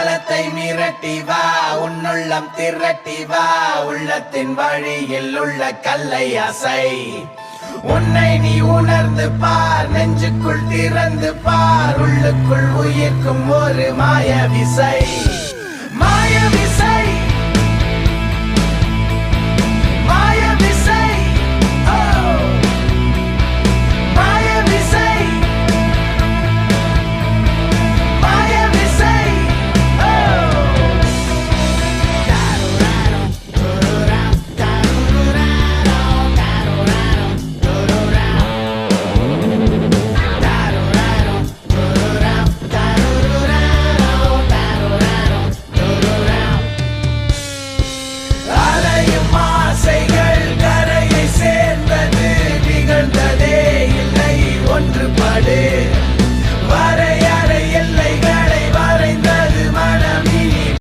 காலத்தை மிரட்டி வா, உன்னுள்ளம் திரட்டி வா, உள்ளத்தின் வழியில் உள்ள கல்லை அசை. உன்னை நீ உணர்ந்து பார், நெஞ்சுக்குள் திறந்து பார், உள்ளுக்குள் உயிர்க்கும் ஒரு மாய விசை.